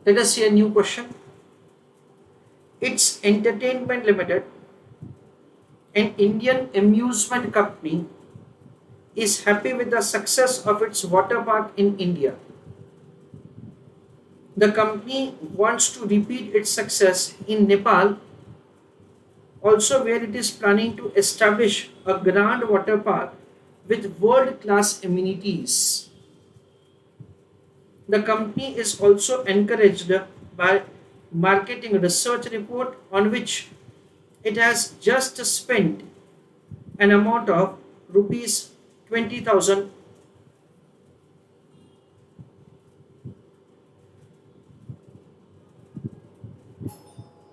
Let us see a new question. It's Entertainment Limited, an Indian amusement company, is happy with the success of its water park in India. The company wants to repeat its success in Nepal, also where it is planning to establish a grand water park with world-class amenities. The company is also encouraged by marketing research report on which it has just spent an amount of rupees 20,000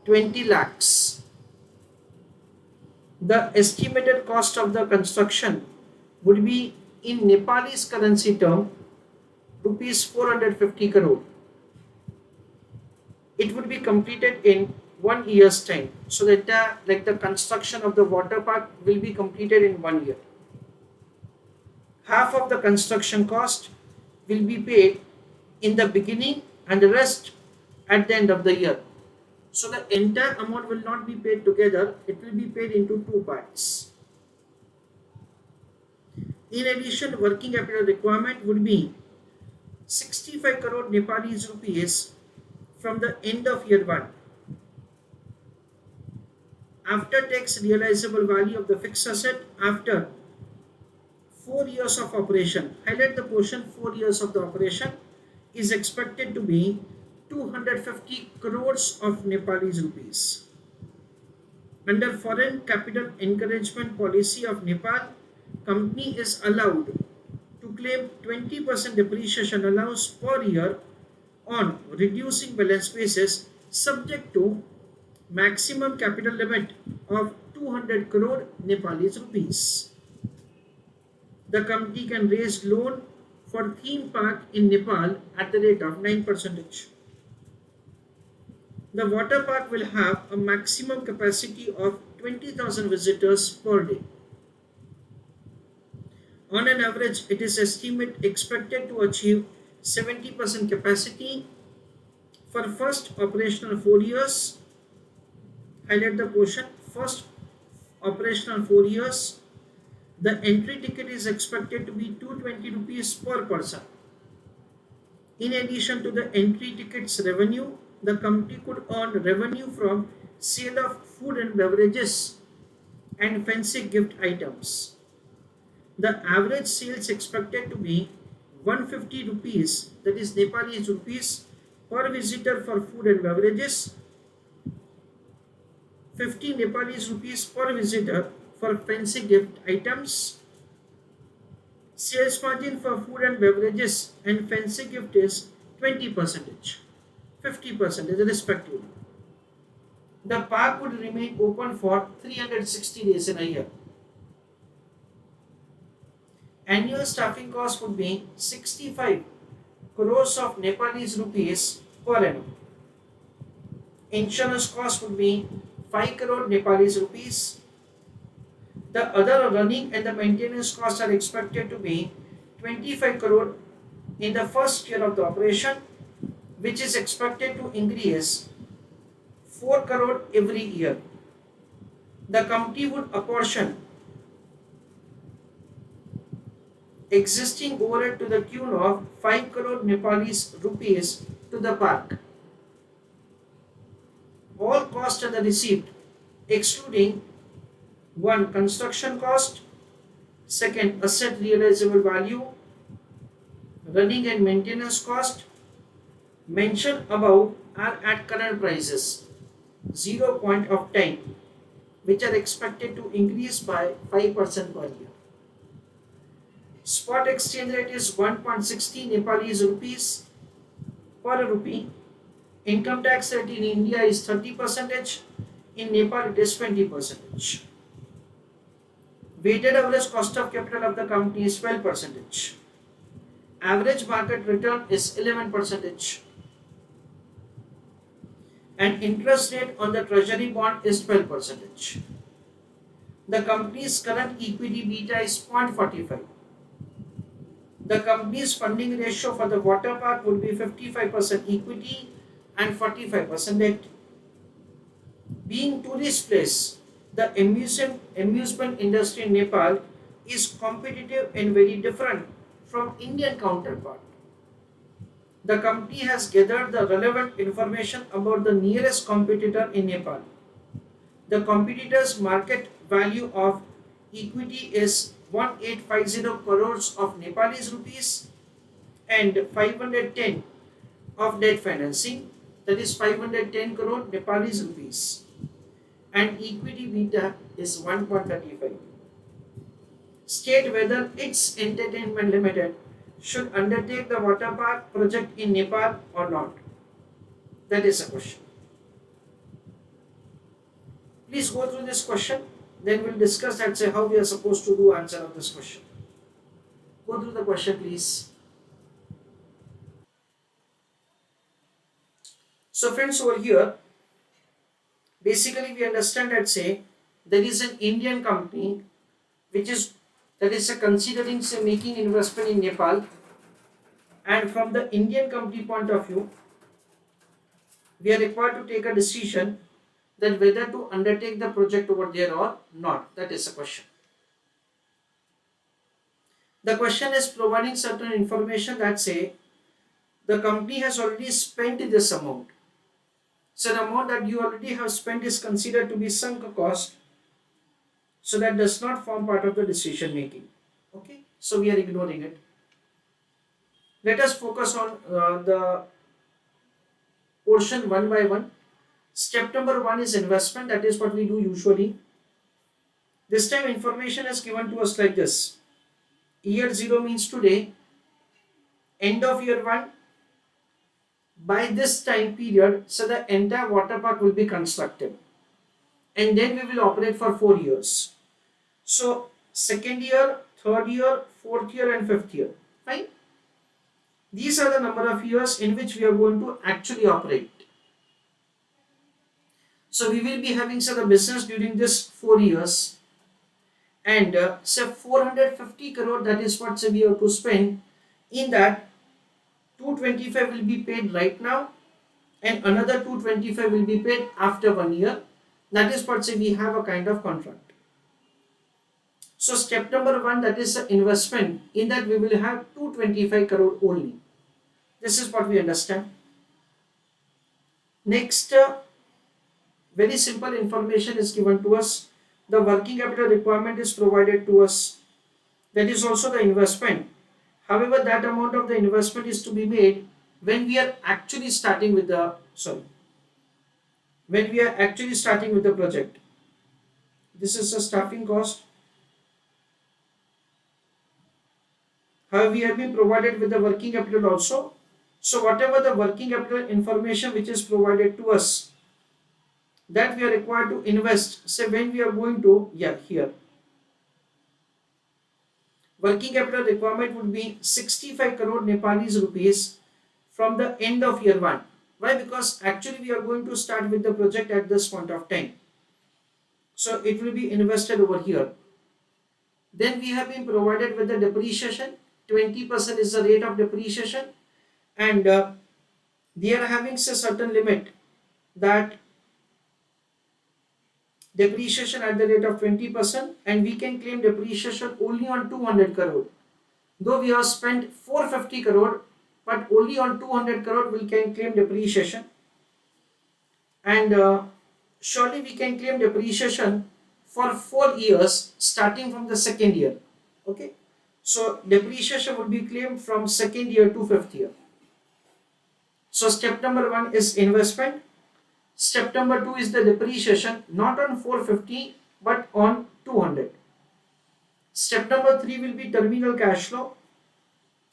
20 lakhs. The estimated cost of the construction would be in Nepalese currency term rupees 450 crore. It would be completed in 1 year's time. So that the construction of the water park will be completed in 1 year. Half of the construction cost will be paid in the beginning and the rest at the end of the year. So the entire amount will not be paid together, it will be paid into two parts. In addition, working capital requirement would be 65 crore Nepalese rupees from the end of year 1. After tax realizable value of the fixed asset after 4 years of operation, highlight the portion 4 years of the operation, is expected to be 250 crores of Nepalese rupees. Under foreign capital encouragement policy of Nepal, company is allowed to claim 20% depreciation allowance per year on reducing balance basis subject to maximum capital limit of 200 crore Nepalese rupees. The company can raise loan for theme park in Nepal at the rate of 9%. The water park will have a maximum capacity of 20,000 visitors per day. On an average, it is expected to achieve 70% capacity for first operational 4 years. Highlight the portion first operational 4 years. The entry ticket is expected to be 220 rupees per person. In addition to the entry tickets revenue, the company could earn revenue from sale of food and beverages and fancy gift items. The average sales expected to be 150 rupees, that is Nepalese rupees, per visitor for food and beverages, 50 Nepalese rupees per visitor for fancy gift items. Sales margin for food and beverages and fancy gift is 20%, 50% respectively. The park would remain open for 360 days in a year. Annual staffing cost would be 65 crores of Nepalese rupees per annum. Insurance cost would be 5 crore Nepalese rupees. The other running and the maintenance costs are expected to be 25 crore in the first year of the operation, which is expected to increase 4 crore every year. The company would apportion existing overhead to the tune of 5 crore Nepalese rupees to the park. All costs are received, excluding 1. Construction cost, 2. Asset realizable value, running and maintenance cost mentioned above are at current prices, 0 point of time, which are expected to increase by 5% per year. Spot exchange rate is 1.60 Nepalese rupees per rupee. Income tax rate in India is 30%. In Nepal it is 20%. Weighted average cost of capital of the company is 12%. Average market return is 11%. And interest rate on the treasury bond is 12%. The company's current equity beta is 0.45. The company's funding ratio for the water park would be 55% equity, and 45% debt. Being tourist place, the amusement industry in Nepal is competitive and very different from Indian counterpart. The company has gathered the relevant information about the nearest competitor in Nepal. The competitor's market value of equity is 1850 crores of Nepalese rupees and 510 of debt financing, that is 510 crore Nepalese rupees, and equity beta is 1.35. State whether its Entertainment Limited should undertake the water park project in Nepal or not. That is a question. Please go through this question. Then we'll discuss and say how we are supposed to do answer of this question. Go through the question, please. So, friends, over here, basically we understand that say there is an Indian company which is that is considering say making investment in Nepal, and from the Indian company point of view, we are required to take a decision that whether to undertake the project over there or not. That is the question. The question is providing certain information that say the company has already spent this amount. So the amount that you already have spent is considered to be sunk cost. So that does not form part of the decision making. Okay. So we are ignoring it. Let us focus on the portion one by one. Step number one is investment. That is what we do usually. This time information is given to us like this. Year 0 means today. End of year 1. By this time period, so the entire water park will be constructed. And then we will operate for 4 years. So second year, third year, fourth year and fifth year. Fine. These are the number of years in which we are going to actually operate. So we will be having say the business during this 4 years, and say 450 crore, that is what say we have to spend. In that 225 will be paid right now and another 225 will be paid after 1 year. That is what say we have a kind of contract. So step number 1, that is investment, in that we will have 225 crore only. This is what we understand. Next, very simple information is given to us. The working capital requirement is provided to us. That is also the investment. However, that amount of the investment is to be made when we are actually starting with the project. This is a staffing cost. However, we have been provided with the working capital also. So whatever the working capital information which is provided to us, that we are required to invest. Say when we are going to, here. Working capital requirement would be 65 crore Nepalese rupees from the end of year 1. Why? Because actually we are going to start with the project at this point of time. So it will be invested over here. Then we have been provided with the depreciation. 20% is the rate of depreciation, and they are having a certain limit that depreciation at the rate of 20%, and we can claim depreciation only on 200 crore. Though we have spent 450 crore, but only on 200 crore we can claim depreciation. And surely we can claim depreciation for 4 years starting from the second year. Okay. So depreciation will be claimed from second year to fifth year. So step number 1 is investment. Step number 2 is the depreciation, not on 450 but on 200. Step number 3 will be terminal cash flow.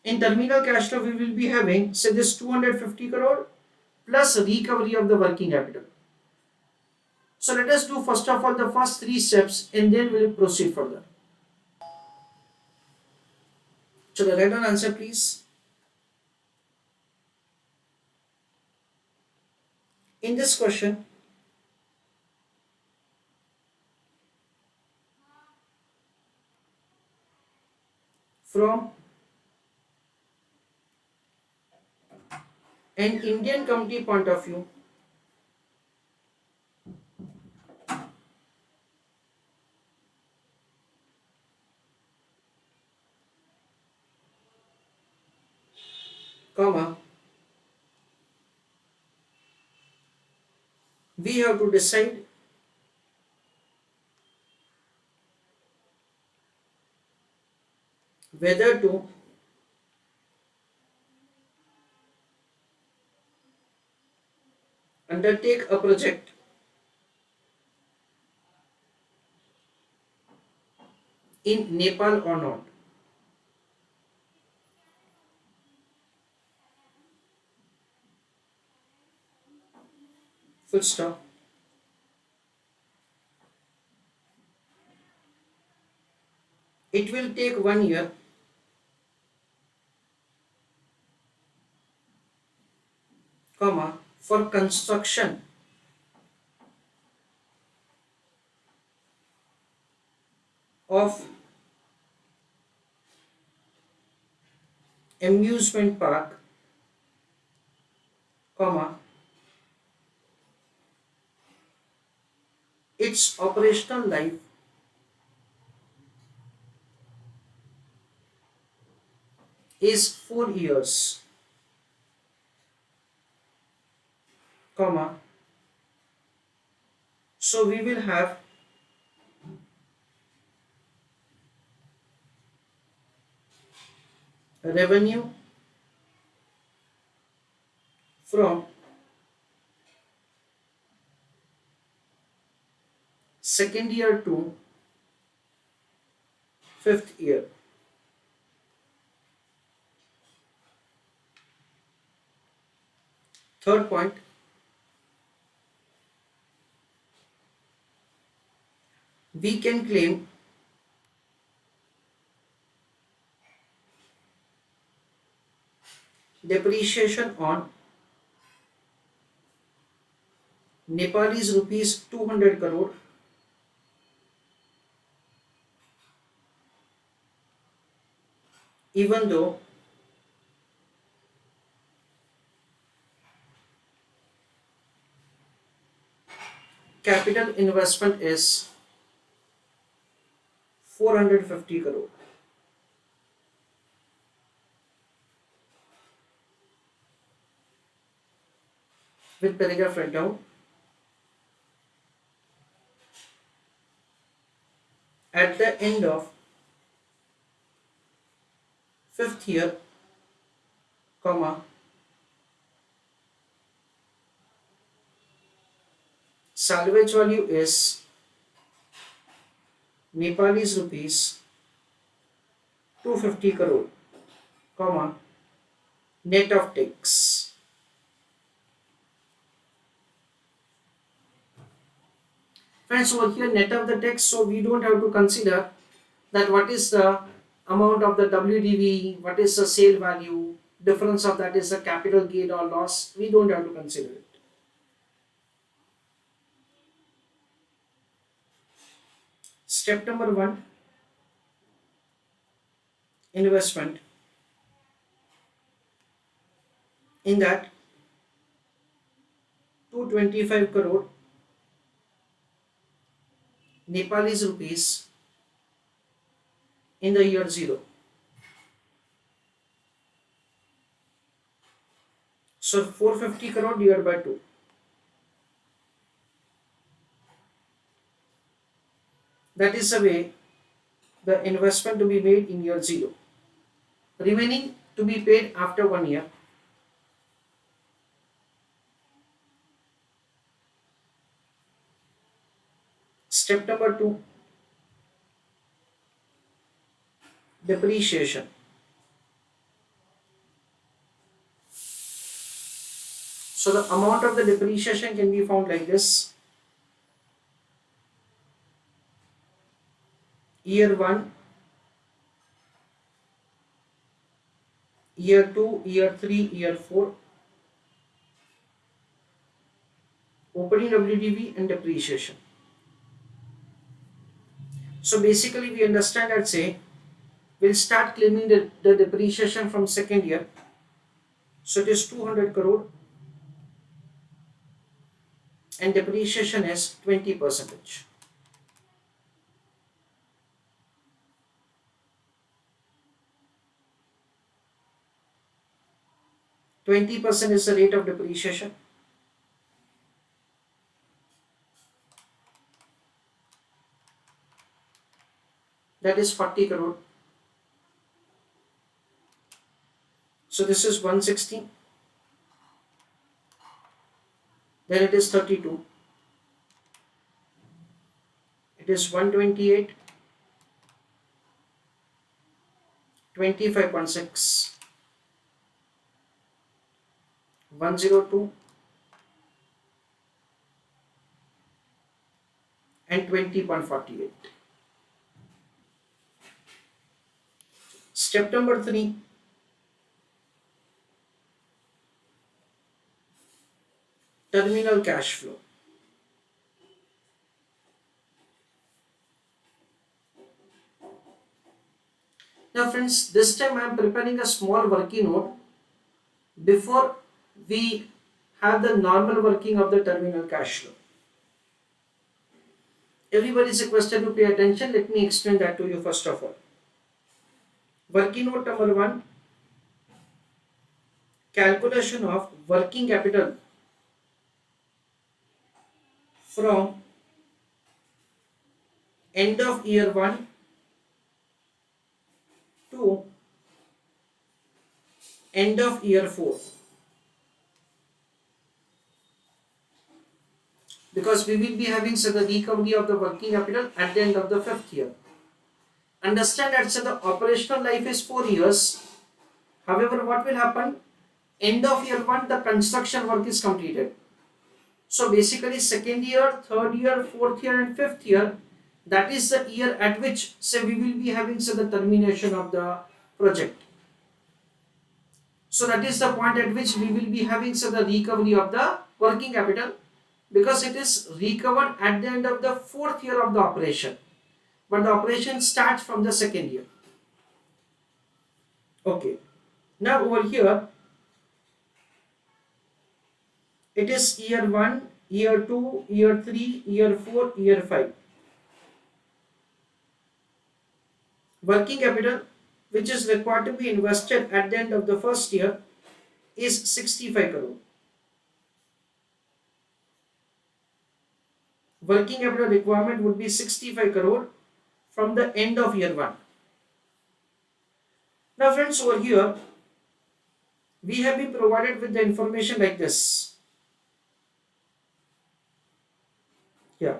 In terminal cash flow we will be having say this 250 crore plus recovery of the working capital. So let us do first of all the first 3 steps and then we will proceed further. So the write down answer please. In this question, from An Indian company point of view, comma, we have to decide whether to undertake a project in Nepal or not. Full stop. It will take 1 year, comma, for construction of amusement park, comma, its operational life is 4 years, comma, so we will have revenue from second year to fifth year. Third point, we can claim depreciation on Nepalese rupees 200 crore, even though capital investment is 450 crore. With paragraph write down, at the end of fifth year, comma, salvage value is Nepalese rupees 250 crore, comma, net of tax. Friends, over here net of the tax, so we don't have to consider that what is the amount of the WDV, what is the sale value, difference of that is the capital gain or loss. We don't have to consider it. Step number one, investment. In that 225 crore Nepalese rupees in the year 0. So 450 crore divided by 2. That is the way the investment to be made in year 0. Remaining to be paid after 1 year. Step number 2, depreciation. So the amount of the depreciation can be found like this. Year 1, year 2, year 3, year 4, opening WDV and depreciation. So basically we understand that say we'll start claiming the depreciation from second year. So it is 200 crore and depreciation is 20%. 20% is the rate of depreciation. That is 40 crore. So this is 160. Then it is 32. It is 128. 25.6. 102 and 20.48. Step number 3, terminal cash flow. Now friends, this time I am preparing a small working note before we have the normal working of the terminal cash flow. Everybody is requested to pay attention. Let me explain that to you first of all. Working note number 1, calculation of working capital from end of year 1 to end of year 4. Because we will be having the recovery of the working capital at the end of the 5th year. Understand that the operational life is 4 years. However, what will happen? End of year 1, the construction work is completed. So basically 2nd year, 3rd year, 4th year and 5th year, that is the year at which say we will be having the termination of the project. So that is the point at which we will be having the recovery of the working capital, because it is recovered at the end of the 4th year of the operation, but the operation starts from the 2nd year. Okay, now over here it is year 1, year 2, year 3, year 4, year 5. Working capital which is required to be invested at the end of the 1st year is 65 crore. Working capital requirement would be 65 crore from the end of year 1. Now friends, over here we have been provided with the information like this. Yeah.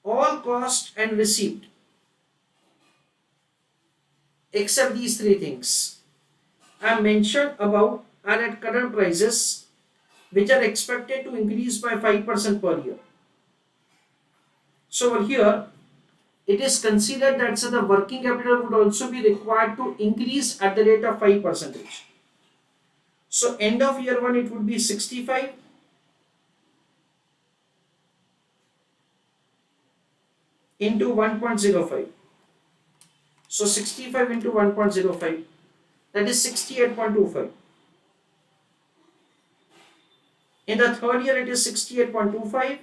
All cost and receipt except these 3 things I mentioned above are at current prices, which are expected to increase by 5% per year. So over here it is considered that the working capital would also be required to increase at the rate of 5%. So end of year 1 it would be 65 into 1.05. So 65 into 1.05, that is 68.25. In the 3rd year it is 68.25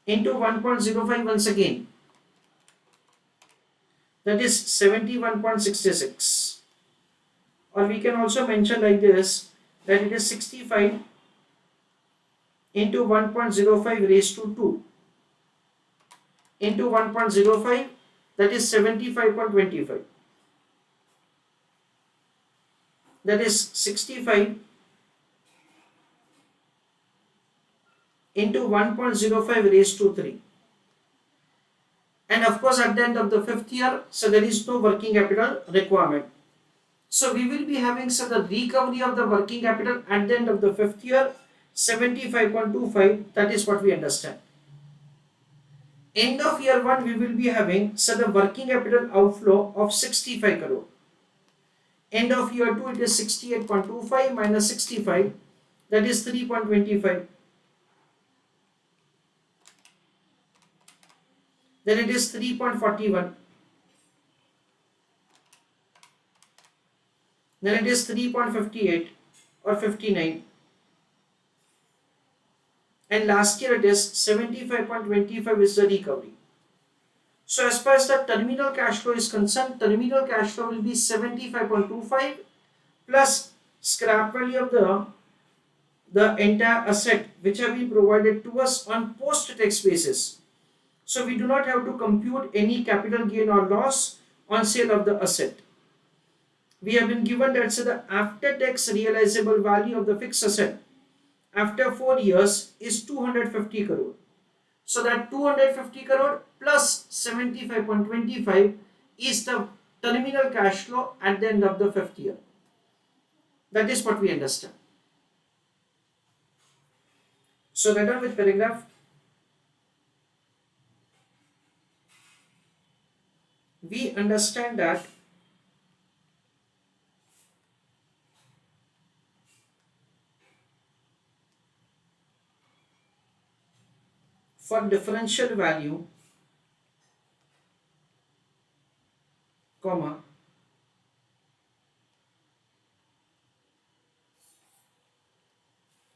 into 1.05 once again, that is 71.66. Or we can also mention like this, that it is 65 into 1.05 raised to 2 into 1.05, that is 75.25. That is 65 into 1.05 raised to 3. And of course at the end of the 5th year, so there is no working capital requirement. So we will be having the recovery of the working capital at the end of the 5th year, 75.25, that is what we understand. End of year 1 we will be having the working capital outflow of 65 crore. End of year 2 it is 68.25 minus 65, that is 3.25. Then it is 3.41. then it is 3.58 or 59, and last year it is 75.25 is the recovery. So as far as the terminal cash flow is concerned, terminal cash flow will be 75.25 plus scrap value of the entire asset which have been provided to us on post-tax basis. So we do not have to compute any capital gain or loss on sale of the asset. We have been given that the after-tax realizable value of the fixed asset after 4 years is 250 crore. So that 250 crore plus 75.25 is the terminal cash flow at the end of the 5th year. That is what we understand. So right on with paragraph, we understand that for differential value, comma,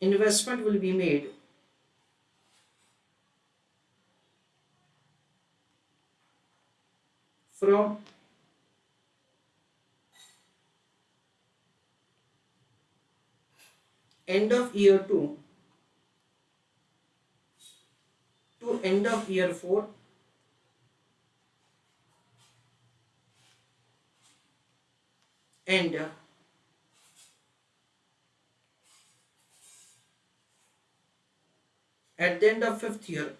investment will be made from end of year 2 to end of year 4, and at the end of 5th year,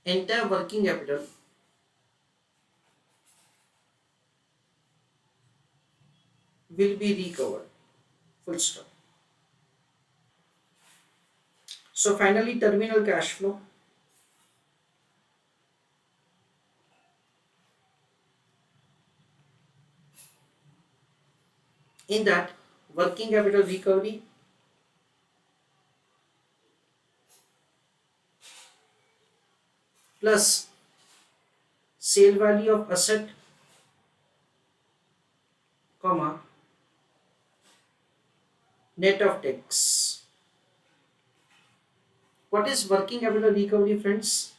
entire working capital will be recovered. Full stop. So finally, terminal cash flow in that working capital recovery plus sale value of asset, comma, net of tax. What is working capital recovery, friends?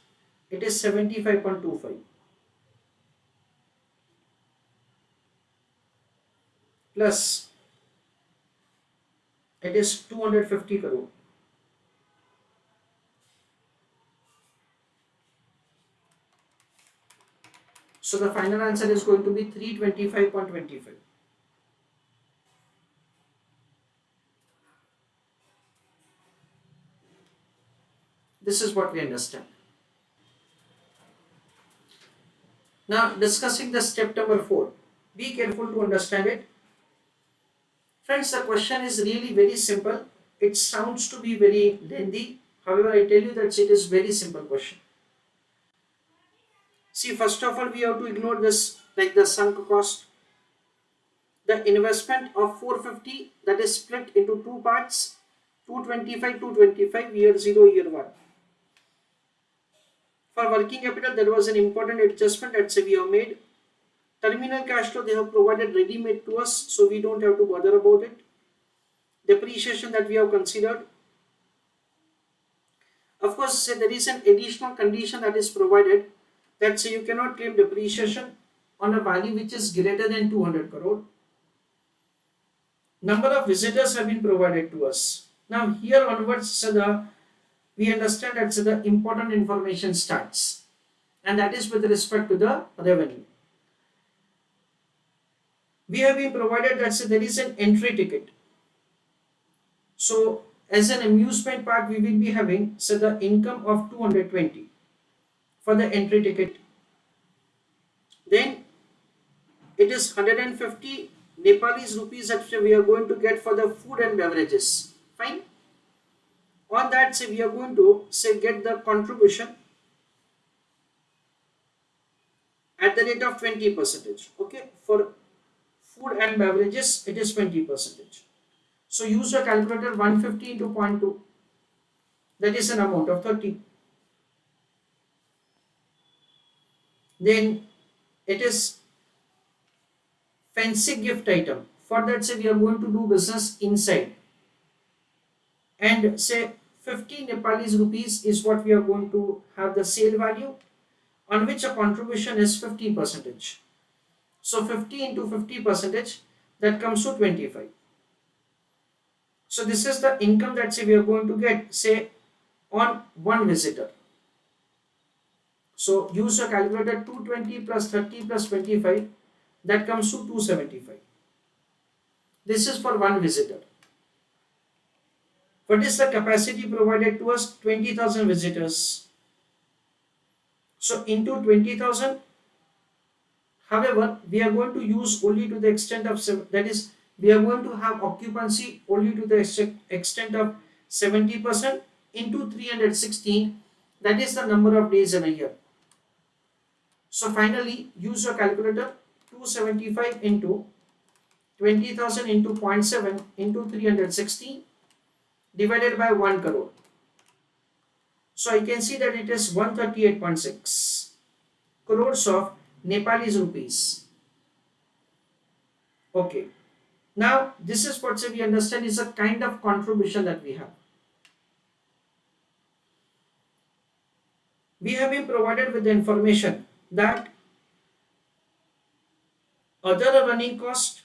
It is 75.25 plus it is 250 crore. So the final answer is going to be 325.25. This is what we understand. Now discussing the step number 4. Be careful to understand it. Friends, the question is really very simple. It sounds to be very lengthy. However, I tell you that it is very simple question. See, first of all, we have to ignore this, like the sunk cost. The investment of 450, that is split into two parts, 225 year 0 year 1. For working capital, there was an important adjustment that we have made. Terminal cash flow they have provided ready made to us, so we don't have to bother about it. Depreciation that we have considered. Of course, say there is an additional condition that is provided, that say you cannot claim depreciation on a value which is greater than 200 crore. Number of visitors have been provided to us. Now here onwards, so we understand that the important information starts, and that is with respect to the revenue. We have been provided that there is an entry ticket. So as an amusement park, we will be having the income of 220 for the entry ticket. Then it is 150 Nepali rupees that we are going to get for the food and beverages. Fine. On that, say we are going to get the contribution at the rate of 20%. Okay, for food and beverages it is 20%. So use your calculator. 150 into 0.2, that is an amount of 30. Then it is fancy gift item. For that, say we are going to do business inside, and say 50 Nepalese rupees is what we are going to have the sale value, on which a contribution is 50 percentage. So 50 into 50 percentage, that comes to 25. So this is the income that say we are going to get, say, on one visitor. So use your calculator. 220 plus 30 plus 25, that comes to 275. This is for one visitor. What is the capacity provided to us? 20,000 visitors. So into 20,000, however, we are going to use only to the extent of, that is, we are going to have occupancy only to the extent of 70% into 316, that is the number of days in a year. So finally, use your calculator. 275 into 20,000 into 0.7 into 360 divided by 1 crore. So I can see that it is 138.6 crores of Nepalese rupees. Okay. Now this is what we understand is a kind of contribution that we have. We have been provided with the information that other running cost,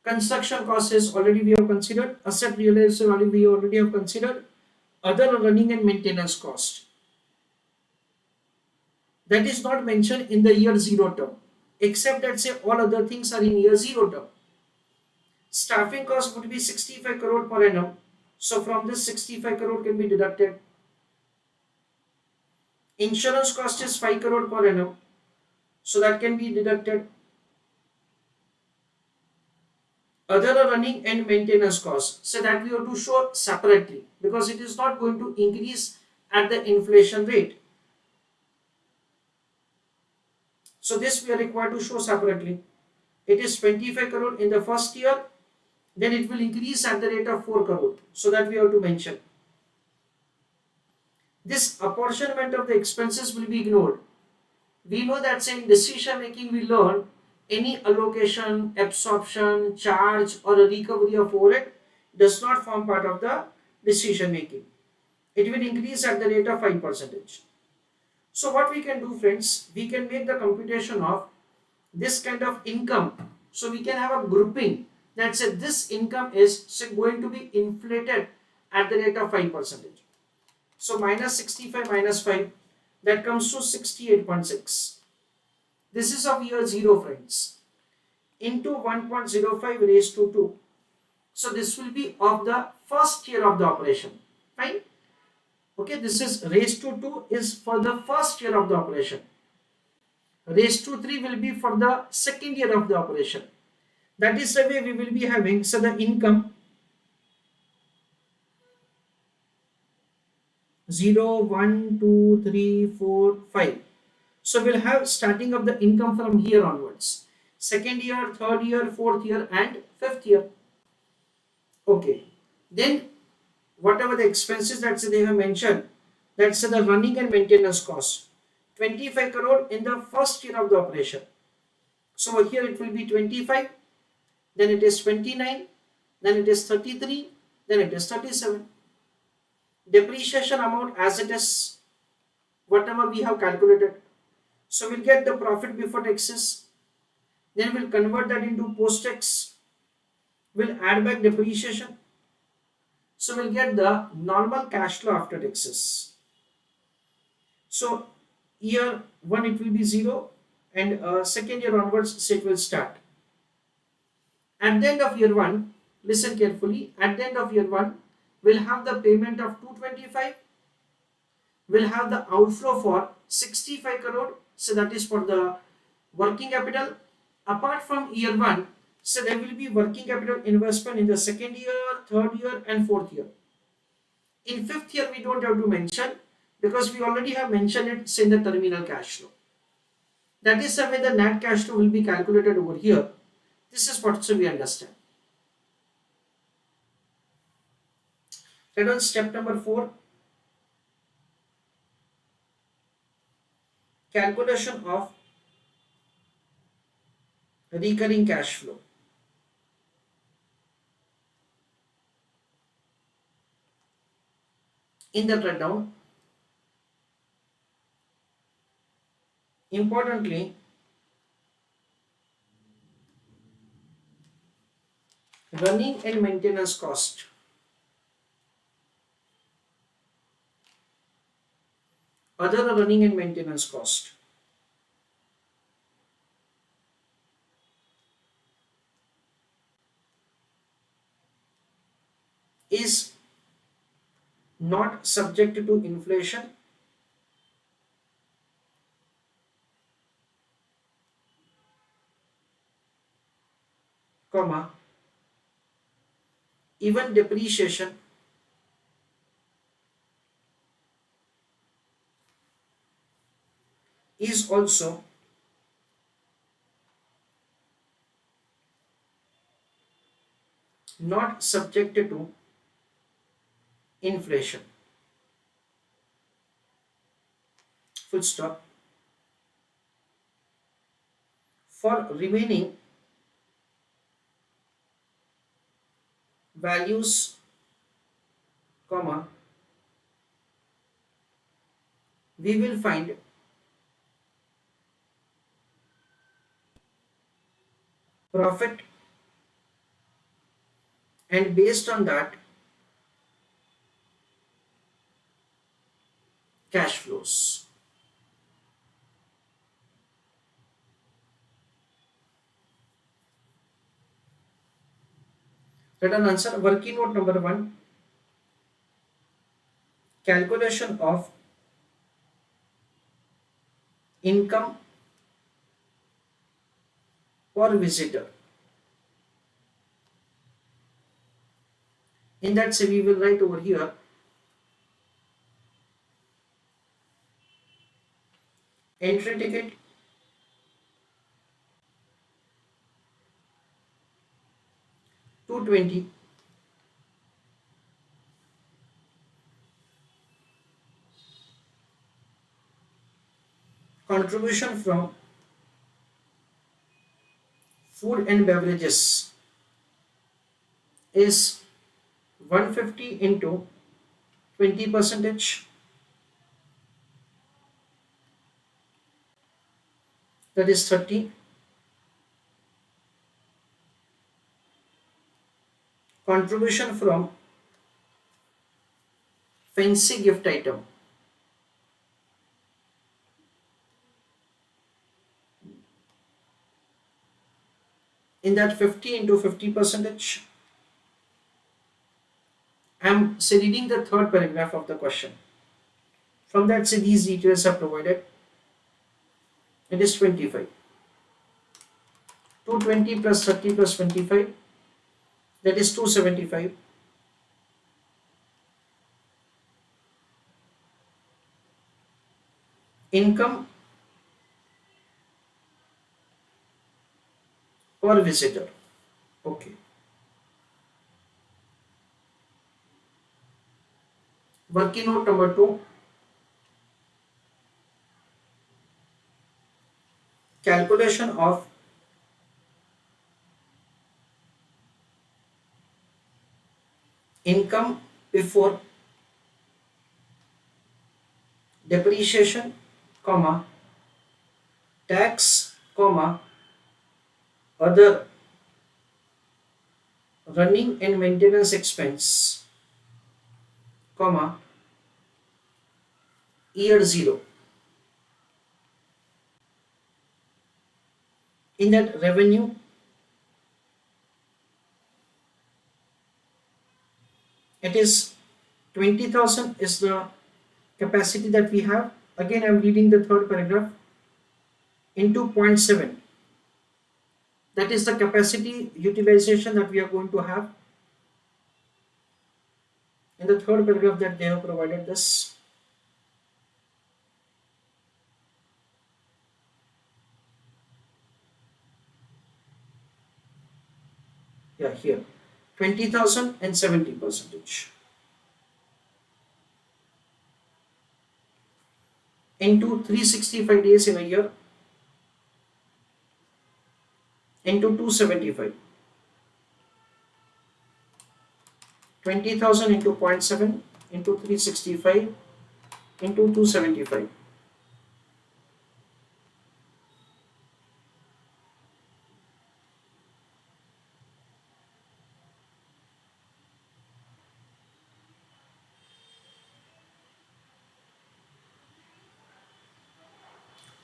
construction cost is already we have considered, asset realization value we already have considered, other running and maintenance cost. That is not mentioned in the year zero term, except that say all other things are in year zero term. Staffing cost would be 65 crore per annum. So from this 65 crore can be deducted. Insurance cost is 5 crore per annum. So that can be deducted. Other running and maintenance costs, so that we have to show separately because it is not going to increase at the inflation rate. So this we are required to show separately. It is 25 crore in the first year, then it will increase at the rate of 4 crore. So that we have to mention. This apportionment of the expenses will be ignored. We know that in decision making we learn any allocation, absorption, charge or a recovery of overhead does not form part of the decision making. It will increase at the rate of 5%. So what we can do, friends, we can make the computation of this kind of income. So we can have a grouping that says this income is going to be inflated at the rate of 5%. So minus 65 minus 5, that comes to 68.6. This is of year 0, friends, into 1.05 raised to 2. So this will be of the first year of the operation. Fine. Okay, this is raised to 2 is for the first year of the operation. Raised to 3 will be for the second year of the operation. That is the way we will be having. So the income 0, 1, 2, 3, 4, 5. So we'll have starting of the income from here onwards. Second year, third year, fourth year and fifth year. Okay. Then whatever the expenses that they have mentioned, that's the running and maintenance cost. 25 crore in the first year of the operation. So here it will be 25, then it is 29, then it is 33, then it is 37. Depreciation amount as it is, whatever we have calculated. So we'll get the profit before taxes, then we'll convert that into post tax, we'll add back depreciation. So we'll get the normal cash flow after taxes. So year 1 it will be 0 and second year onwards it will start. At the end of year 1, listen carefully, at the end of year 1, we'll have the payment of 225, we'll have the outflow for 65 crore, so that is for the working capital. Apart from year 1, so there will be working capital investment in the second year, third year and fourth year. In fifth year, we don't have to mention because we already have mentioned it in the terminal cash flow. That is the way the net cash flow will be calculated over here. This is what we understand. Let us step number 4. calculation of recurring cash flow. In the rundown, importantly, running and maintenance cost. Other running and maintenance cost is not subject to inflation, comma, even depreciation is also not subject to inflation. Full stop. For remaining values, comma, we will find profit, and based on that, cash flows. Written answer, working note number 1, calculation of income per visitor. In that, say we will write over here entry ticket, 220, contribution from food and beverages is 150 into 20 percentage, that is 30. Contribution from fancy gift item, in that 50 into 50 percentage. I am reading the third paragraph of the question. From that, say these details are provided. It is 25. 220 plus 30 plus 25, that is 275. Income per visitor. Okay. Working note number 2, calculation of income before depreciation, comma, tax, comma, other running and maintenance expense, comma, year 0. In that revenue, it is 20,000 is the capacity that we have. Again, I am reading the third paragraph, into zero point 0.7. That is the capacity utilization that we are going to have. In the third paragraph that they have provided this. Yeah, here 20,000 and 70 percentage. into 365 days in a year into 275. 20,000 into zero point 0.7 into 365 into 275.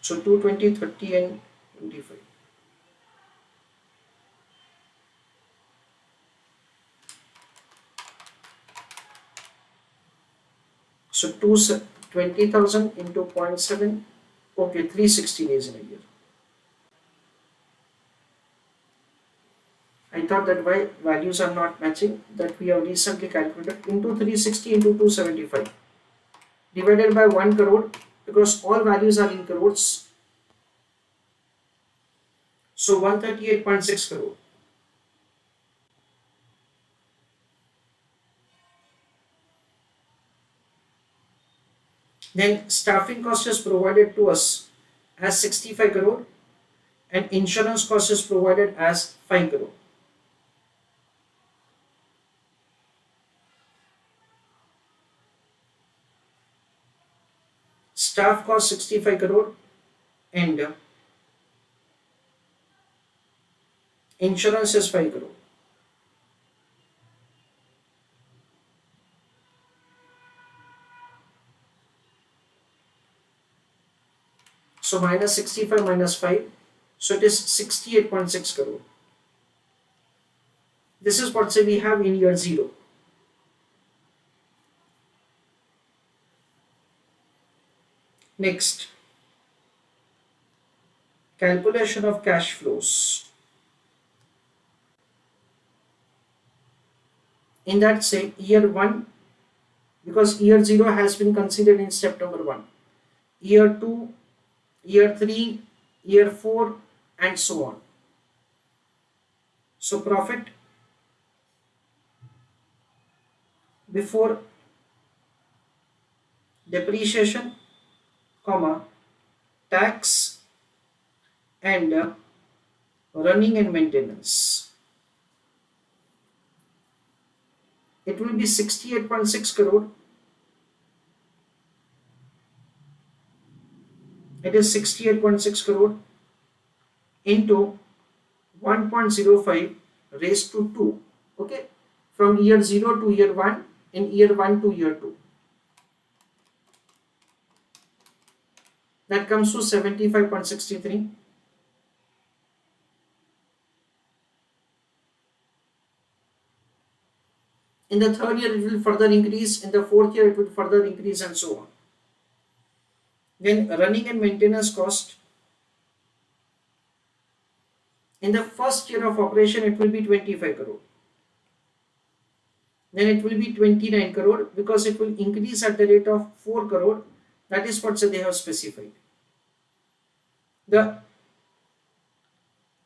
So 220, 30 and 25. So 20,000 into zero point 0.7. Okay, 360 days in a year. I thought that why values are not matching, that we have recently calculated into 360 into 275 divided by 1 crore, because all values are in crores. So 138.6 crore. Then staffing cost is provided to us as 65 crore and insurance cost is provided as 5 crore. Staff cost 65 crore and insurance is 5 crore. So minus 65 minus 5, so it is 68.6 crore. This is what say we have in year 0. Next, calculation of cash flows. In that say year 1, because year 0 has been considered in step number 1, year 2, year 3, year 4 and so on. So profit before depreciation, comma, tax and running and maintenance. It will be 68.6 crore. It is 68.6 crore into 1.05 raised to 2. Okay, from year 0 to year 1, in year 1 to year 2. That comes to 75.63. In the third year, it will further increase. In the fourth year, it will further increase and so on. Then running and maintenance cost. In the first year of operation, it will be 25 crore. Then it will be 29 crore because it will increase at the rate of 4 crore. That is what they have specified. The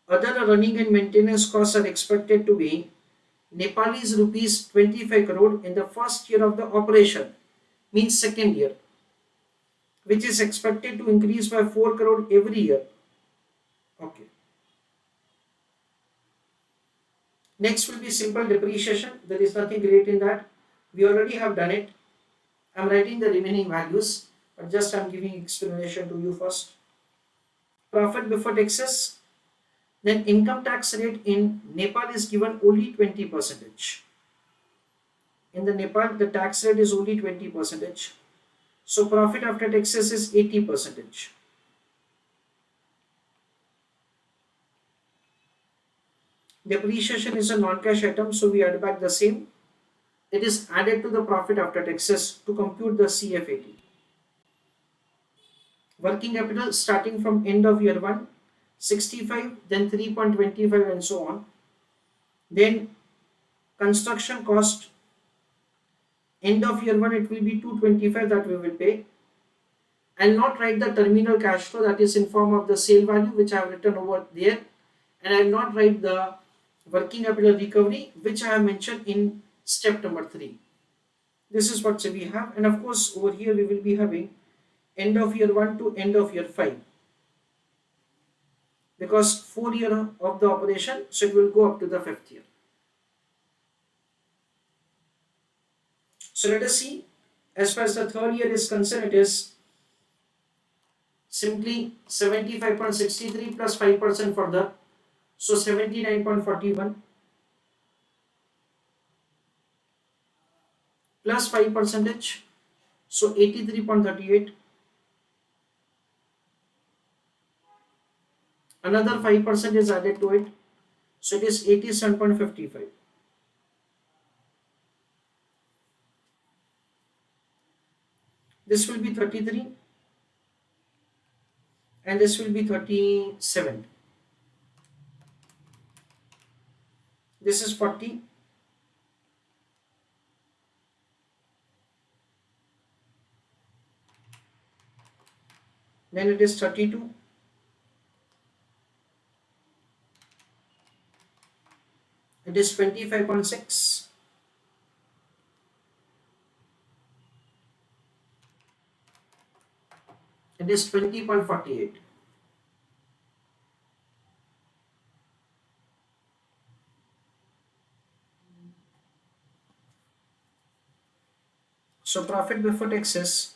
other running and maintenance costs are expected to be Nepali rupees 25 crore in the first year of the operation, means second year, which is expected to increase by 4 crore every year. Okay. Next will be simple depreciation. There is nothing great in that. We already have done it. I am writing the remaining values, but just I am giving explanation to you first. Profit before taxes. Then income tax rate in Nepal is given only 20%. In the Nepal, the tax rate is only 20%. So profit after taxes is 80%. Depreciation is a non-cash item, so we add back the same. It is added to the profit after taxes to compute the CFAT. Working capital starting from end of year 1, 65, then 3.25 and so on. Then construction cost, end of year 1 it will be 225 that we will pay. I'll not write the terminal cash flow, that is in form of the sale value which I have written over there, and I'll not write the working capital recovery which I have mentioned in step number 3. This is what we have, and of course over here we will be having end of year 1 to end of year 5, because 4 year of the operation, so it will go up to the 5th year. So let us see, as far as the third year is concerned, it is simply 75.63 plus 5% further, so 79.41 plus 5 percentage, so 83.38, another 5% is added to it, so it is 87.55. This will be 33 and this will be 37. This is 40. Then it is 32. It is 25.6. It is 20.48. So profit before tax is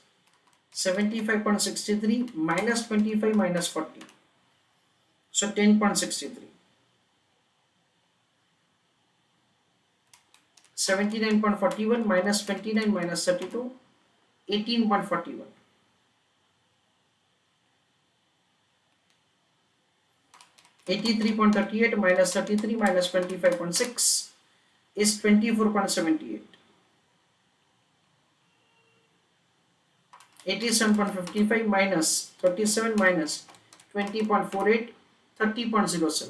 75.63 minus 25 minus 40. So 10.63. 79.41 minus 29 minus 32. 18.41. 83.38 minus 33 minus 25.6 is 24.78. 87.55 minus 37 minus 20.48, 30.07.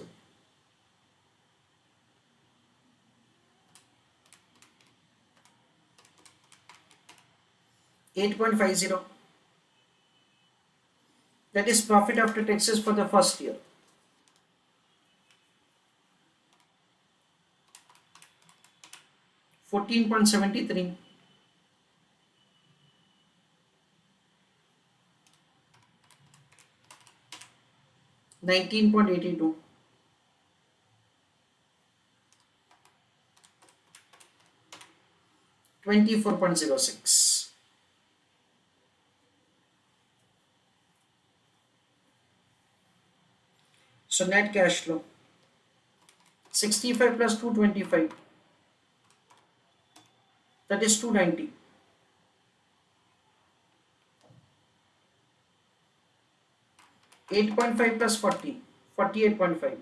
8.50. That is profit after taxes for the first year. 14.73. 19.82. 24.06. So net cash flow 65 plus 225, that is 290. 8.5 plus 40, 48.5.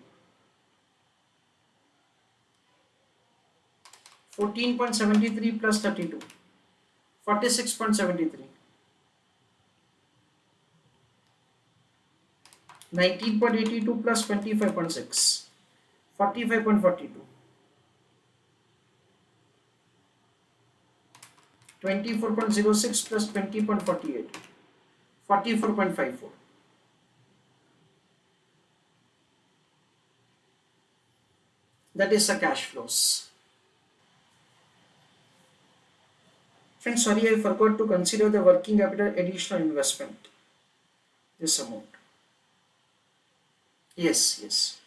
14.73 plus 32, 46.73. 19.82 plus 25.6, 45.42. 24.06 plus 20.48, 44.54. That is the cash flows. Friends, sorry, I forgot to consider the working capital additional investment. This amount. Yes.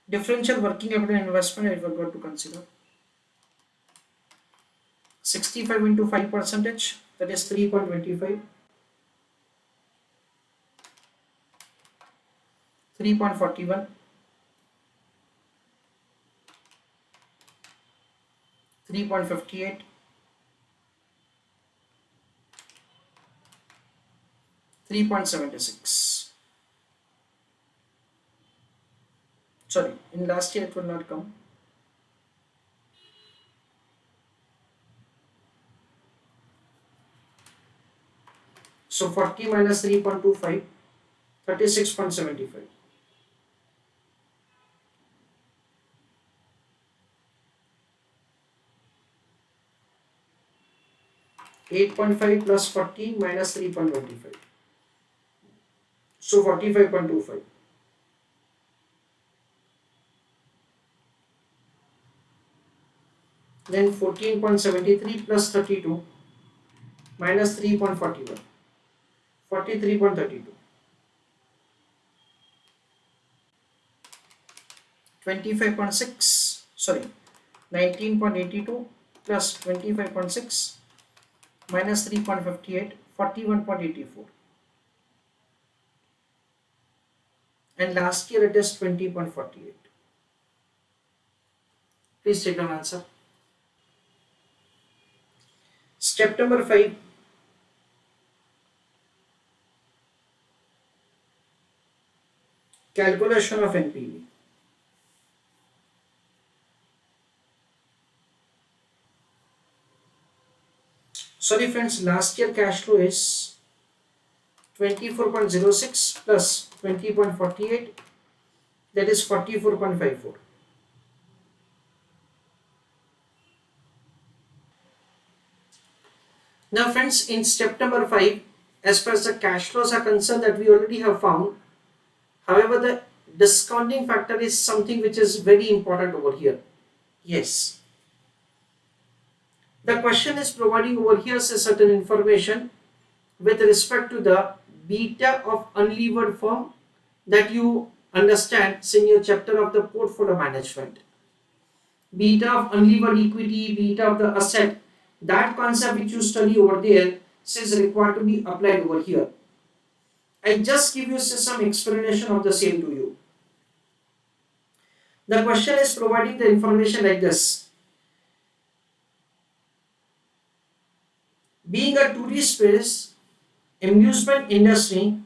Differential working capital investment I forgot to consider. 65 into 5 percentage, that is 3.25. 3.41. 3.58. 3.76. Sorry, in last year it will not come. So 40 minus 3.25, 36.75. 8.5 plus 40 minus 3.25. So 45.25. Then 14.73 plus 32 minus 3.41. 43.32. 25.6, sorry, 19.82 plus 25.6 minus 3.58, 41.84. And last year it is 20.48. Please take down answer. Step number 5. Calculation of NPV. Sorry friends, last year cash flow is 24.06 plus 20.48, that is 44.54. Now friends, in step number 5, as far as the cash flows are concerned, that we already have found. However, the discounting factor is something which is very important over here. Yes. The question is providing over here a certain information with respect to the beta of unlevered firm that you understand in your chapter of the portfolio management. Beta of unlevered equity, beta of the asset, that concept which you study over there is required to be applied over here. I just give you some explanation of the same to you. The question is providing the information like this. Being a tourist place, amusement industry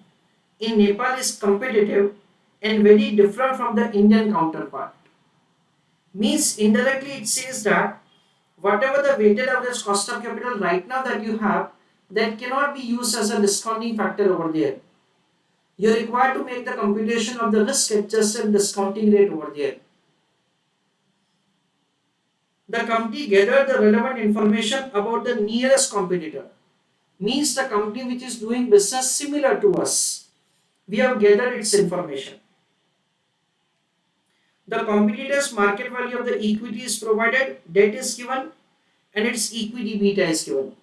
in Nepal is competitive and very different from the Indian counterpart. Means indirectly it says that whatever the weighted average cost of capital right now that you have, that cannot be used as a discounting factor over there. You are required to make the computation of the risk adjusted discounting rate over there. The company gathered the relevant information about the nearest competitor. Means the company which is doing business similar to us. We have gathered its information. The competitor's market value of the equity is provided, debt is given, and its equity beta is given.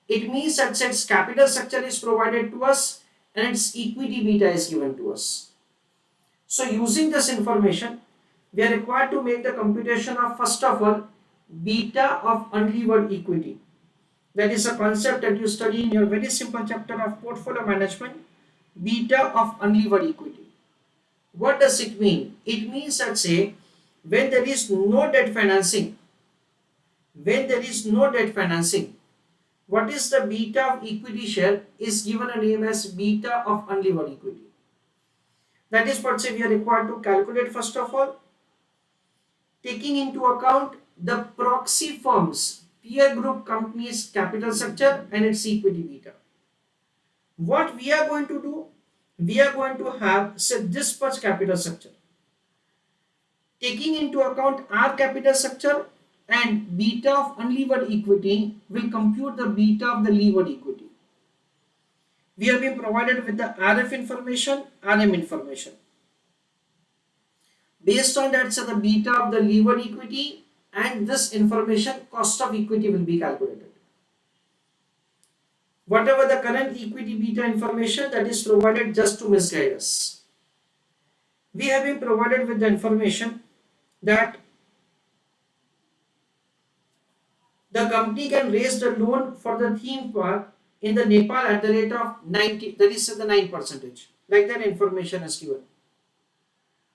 It means that its capital structure is provided to us and its equity beta is given to us. So using this information, we are required to make the computation of, first of all, beta of unlevered equity. That is a concept that you study in your very simple chapter of portfolio management, beta of unlevered equity. What does it mean? It means that, say, when there is no debt financing, what is the beta of equity share is given a name as beta of unlevered equity. That is what, say, we are required to calculate, first of all, taking into account the proxy firms, peer group companies capital structure and its equity beta. What we are going to do, we are going to have, say, this much capital structure. Taking into account our capital structure and beta of unlevered equity will compute the beta of the levered equity. We have been provided with the RF information, RM information. Based on that, so the beta of the levered equity and this information, cost of equity will be calculated. Whatever the current equity beta information, that is provided just to misguide us. We have been provided with the information that the company can raise the loan for the theme park in the Nepal at the rate of 90, that is the 9%. Like that information is given.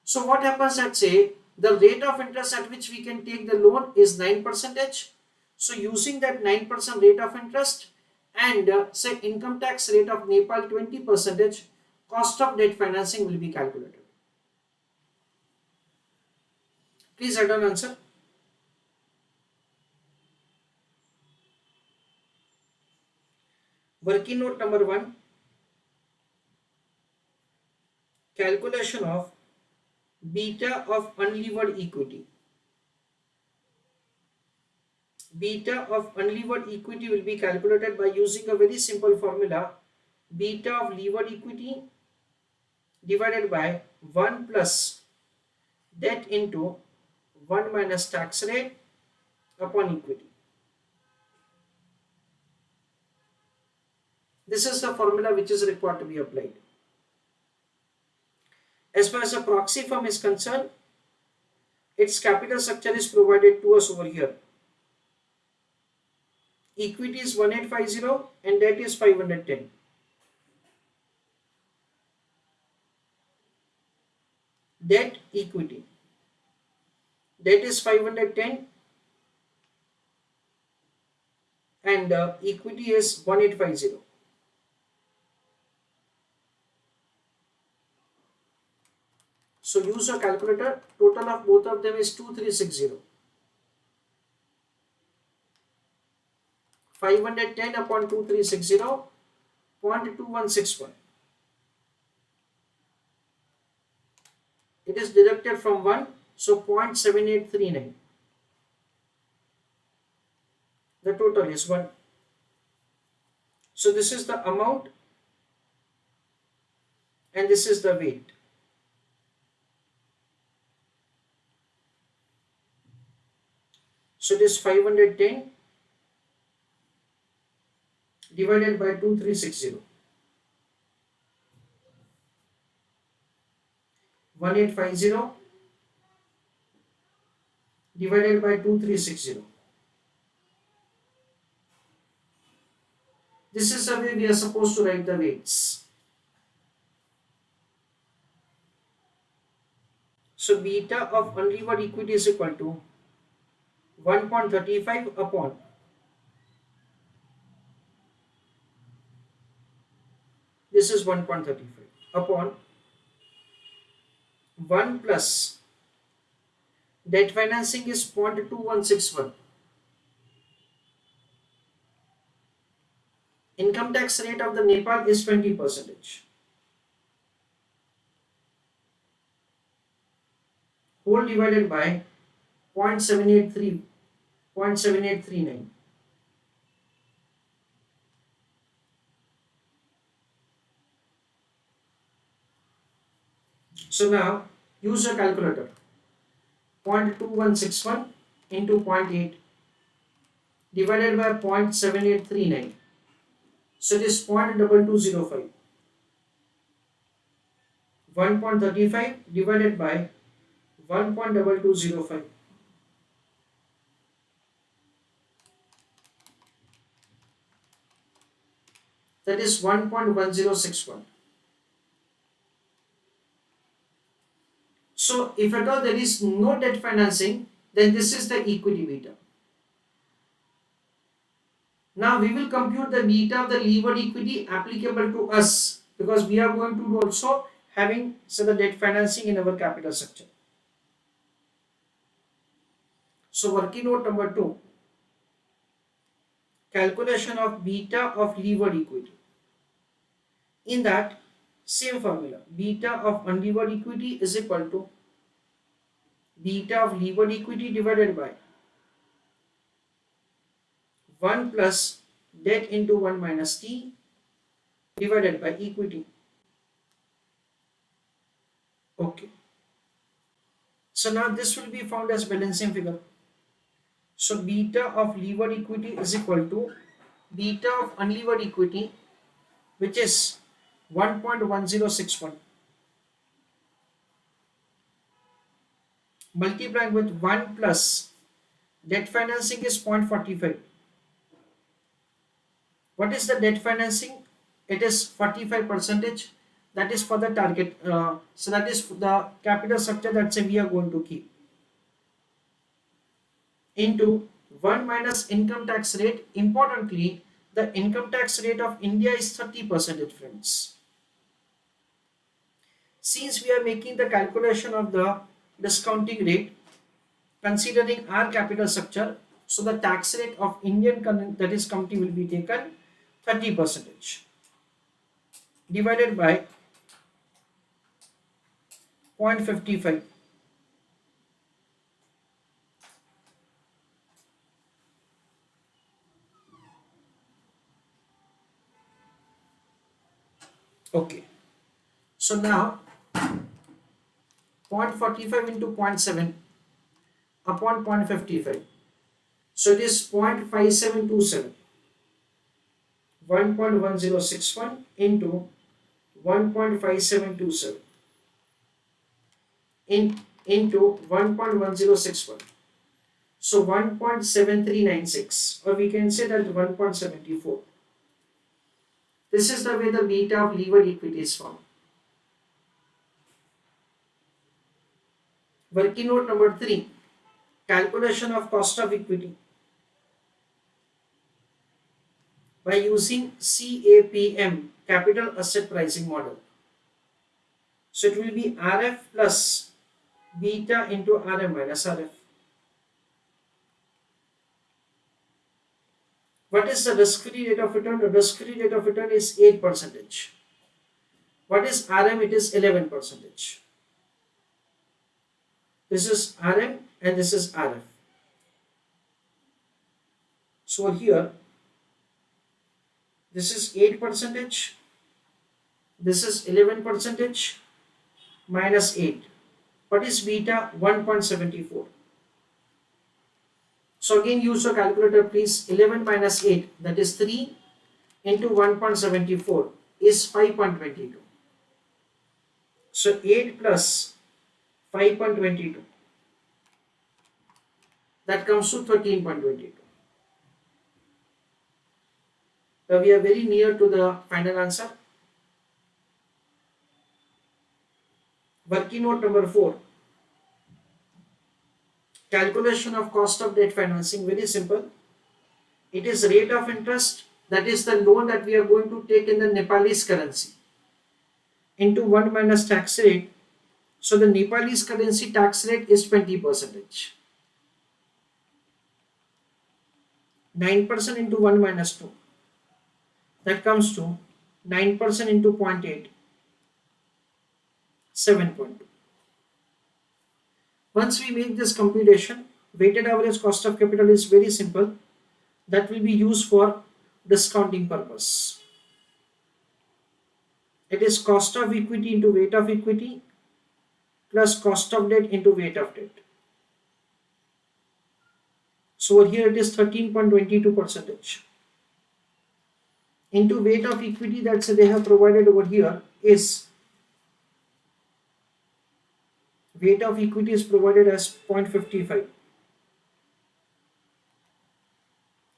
So what happens at, say, the rate of interest at which we can take the loan is 9%. So using that 9% rate of interest and say income tax rate of Nepal 20%, cost of debt financing will be calculated. Please write down answer. Working note number 1, calculation of beta of unlevered equity. Beta of unlevered equity will be calculated by using a very simple formula, beta of levered equity divided by 1 plus debt into 1 minus tax rate upon equity. This is the formula which is required to be applied. As far as the proxy firm is concerned, its capital structure is provided to us over here. Equity is 1850 and debt is 510. Debt equity. Debt is 510 and equity is 1850. So use a calculator. Total of both of them is 2360. 510 upon 2360, 0.2161. It is deducted from 1, so 0.7839. The total is 1. So this is the amount and this is the weight. So it is 510 divided by 2360. 1850 divided by 2360. This is the way we are supposed to write the weights. So beta of unlevered equity is equal to 1.35 upon this is 1.35 upon 1 plus debt financing is 0.2161. Income tax rate of the Nepal is 20%. Whole divided by 0.7839. So now use a calculator. 0.2161 into 0.8 divided by 0.7839. So it is 0.2205. 1.35 divided by 1.2205. That is 1.1061. So if at all there is no debt financing, then this is the equity beta. Now we will compute the beta of the levered equity applicable to us, because we are going to do also having the debt financing in our capital structure. So working note number 2, calculation of beta of levered equity. In that same formula, beta of unlevered equity is equal to beta of levered equity divided by 1 plus debt into 1 minus t divided by equity. Okay. So now this will be found as balancing figure. So beta of levered equity is equal to beta of unlevered equity, which is 1.1061 multiplying with 1 plus debt financing is 0.45. What is the debt financing? It is 45%. That is for the target. So that is the capital structure that we are going to keep. Into 1 minus income tax rate. Importantly, the income tax rate of India is 30%, friends. Since we are making the calculation of the discounting rate considering our capital structure, so the tax rate of Indian company will be taken 30% divided by 0.55. Okay. So now 0.45 into 0.7 upon 0.55. So it is 0.5727. 1.1061 into 1.5727 into 1.1061. So 1.7396, or we can say that 1.74. This is the way the beta of levered equity is found. Working note number 3, calculation of cost of equity by using CAPM, capital asset pricing model. So it will be RF plus beta into RM minus RF. What is the risk-free rate of return? The risk-free rate of return is 8%. What is RM? It is 11%. This is RM and this is RF. So here, this is 8%, this is 11% minus 8. What is beta? 1.74. So again use your calculator please. 11 minus 8, that is 3 into 1.74 is 5.22. So 8 plus 5.22, that comes to 13.22. Now we are very near to the final answer. Working note number 4, calculation of cost of debt financing. Very simple. It is rate of interest, that is the loan that we are going to take in the Nepalese currency, into 1 minus tax rate. So the Nepalese currency tax rate is 20%. 9% into 1 minus 2, that comes to 9% into 0.8, 7.2. Once we make this computation, weighted average cost of capital is very simple. That will be used for discounting purpose. It is cost of equity into weight of equity plus cost of debt into weight of debt. So here it is 13.22%. Into weight of equity that they have provided over here is, weight of equity is provided as 0.55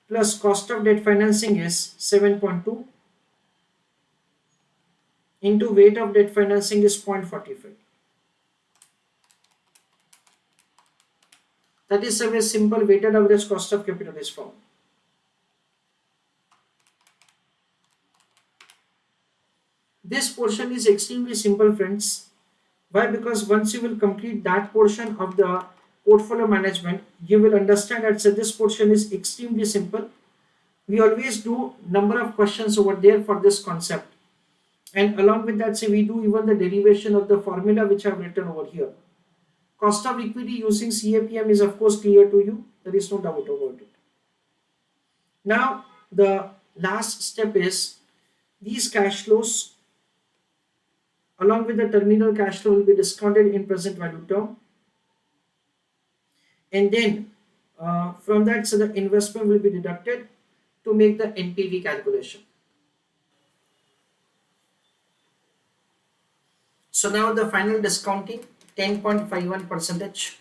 plus cost of debt financing is 7.2 into weight of debt financing is 0.45. That is a very simple weighted average cost of capital is found. This portion is extremely simple friends. Why? Because once you will complete that portion of the portfolio management, you will understand that this portion is extremely simple. We always do number of questions over there for this concept, and along with that we do even the derivation of the formula which I have written over here. Cost of equity using CAPM is of course clear to you. There is no doubt about it. Now the last step is, these cash flows along with the terminal cash flow will be discounted in present value term, and then from that the investment will be deducted to make the NPV calculation. So now the final discounting, 10.51%.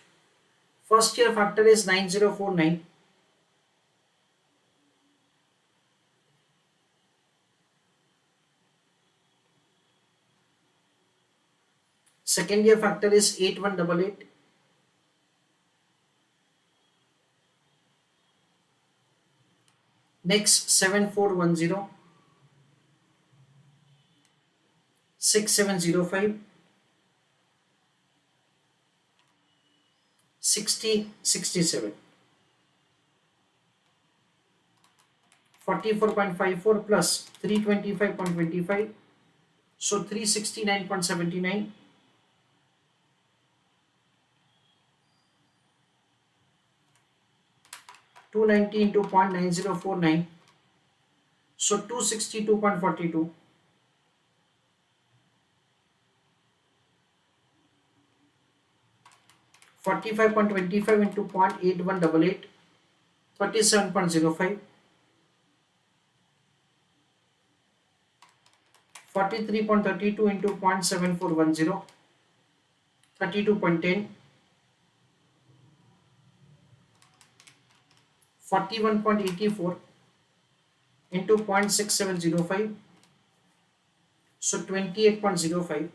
First year factor is 9049. Second year factor is 8188. Next 7410, 6705, 6067, 44.54 plus 325.25, so 369.79, 290 into 0.9049, so 262.42, 45.25 into 0.8188, 37.05, 43.32 into 0.7410, 32.10, 41.84 into 0.6705, so 28.05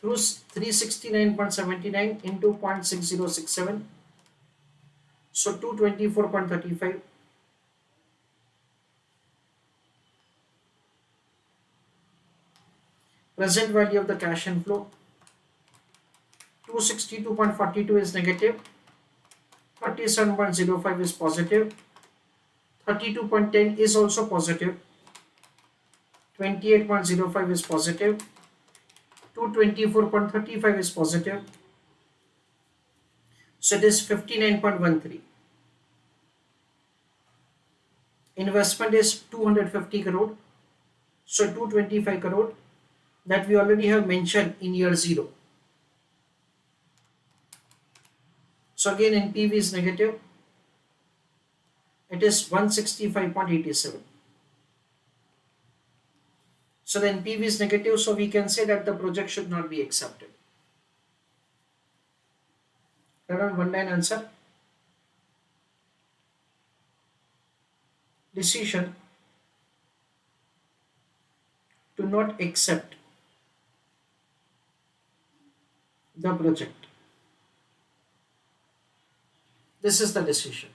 through 369.79 into 0.6067, so 224.35. Present value of the cash inflow 262.42 is negative, 37.05 is positive, 32.10 is also positive, 28.05 is positive, 224.35 is positive, so it is 59.13. Investment is 250 crore, so 225 crore that we already have mentioned in year 0. So again NPV is negative, it is 165.87. So the NPV is negative, so we can say that the project should not be accepted. Around one line answer. Decision to not accept the project. This is the decision.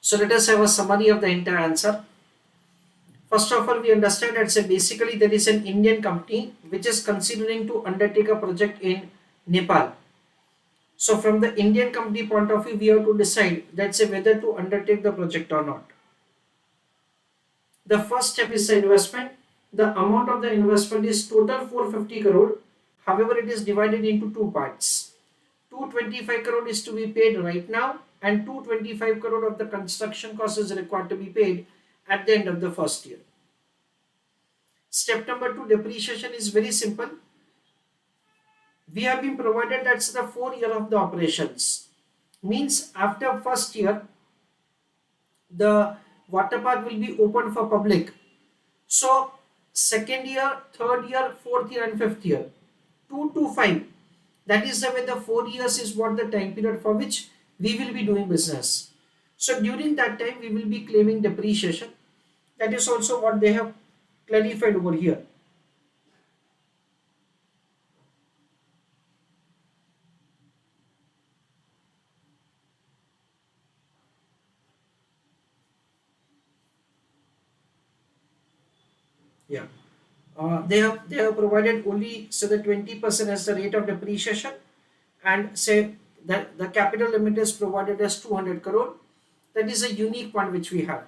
So let us have a summary of the entire answer. First of all, we understand that basically there is an Indian company which is considering to undertake a project in Nepal. So from the Indian company point of view, we have to decide that whether to undertake the project or not. The first step is the investment. The amount of the investment is total 450 crore. However, it is divided into two parts. 225 crore is to be paid right now, and 225 crore of the construction cost is required to be paid at the end of the first year. Step number 2, depreciation, is very simple. We have been provided that's the 4 year of the operations. Means after first year, the water park will be open for public. So second year, third year, fourth year and fifth year, 2 to 5. That is the way the 4 years is what the time period for which we will be doing business. So during that time we will be claiming depreciation. That is also what they have clarified over here. Yeah. They have provided only so the 20% as the rate of depreciation, and say that the capital limit is provided as 200 crore. That is a unique one which we have.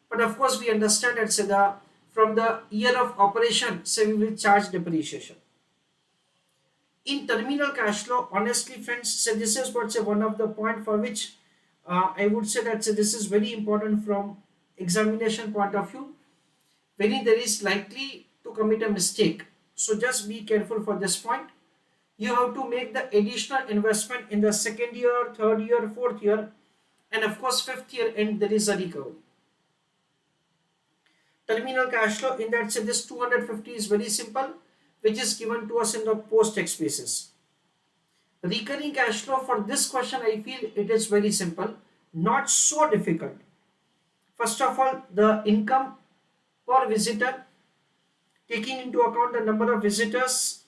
But of course we understand that say the from the year of operation, say we will charge depreciation. In terminal cash flow, honestly friends, say this is what say one of the point for which I would say that say this is very important from examination point of view. When there is likely to commit a mistake, so just be careful for this point. You have to make the additional investment in the second year, third year, fourth year, and of course fifth year, and there is a recovery. Terminal cash flow, in that say this 250 is very simple, which is given to us in the post tax basis. Recurring cash flow, for this question I feel it is very simple, not so difficult. First of all, the income per visitor, taking into account the number of visitors,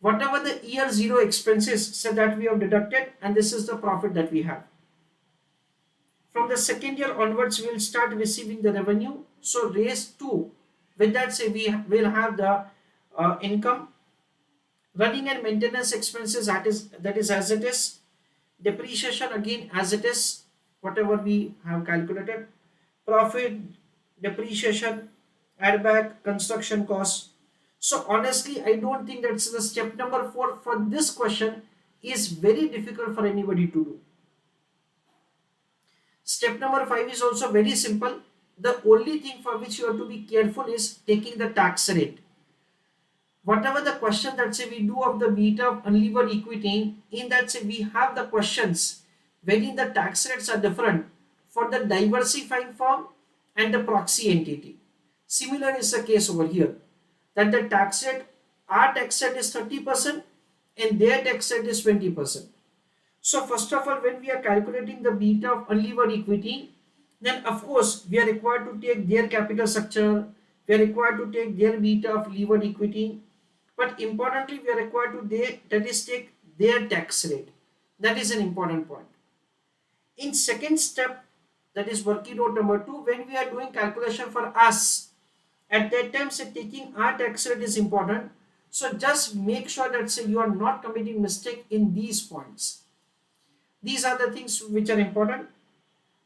whatever the year 0 expenses, so that we have deducted, and this is the profit that we have. From the second year onwards we will start receiving the revenue, so raise 2, with that say we will have the income. Running and maintenance expenses, that is as it is. Depreciation again as it is, whatever we have calculated. Profit, depreciation, add back, construction costs. So honestly I don't think that's the step number 4 for this question is very difficult for anybody to do. Step number 5 is also very simple. The only thing for which you have to be careful is taking the tax rate. Whatever the question that say we do of the beta of unlevered equity, in that say we have the questions wherein the tax rates are different for the diversifying firm and the proxy entity. Similar is the case over here, that the tax rate, our tax rate is 30% and their tax rate is 20%. So first of all, when we are calculating the beta of unlevered equity, then of course we are required to take their capital structure, we are required to take their beta of levered equity, but importantly we are required to that is take their tax rate. That is an important point. In second step, that is working note number 2, when we are doing calculation for us, at that time say taking our tax rate is important. So just make sure that say you are not committing mistake in these points. These are the things which are important.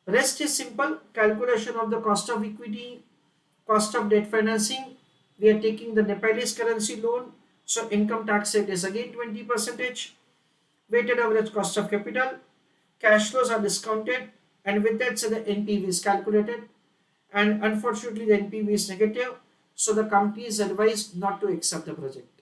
Rest is simple. Calculation of the cost of equity, cost of debt financing. We are taking the Nepalese currency loan. So income tax rate is again 20%. Weighted average cost of capital. Cash flows are discounted. And with that, so the NPV is calculated. And unfortunately, the NPV is negative. So the company is advised not to accept the project.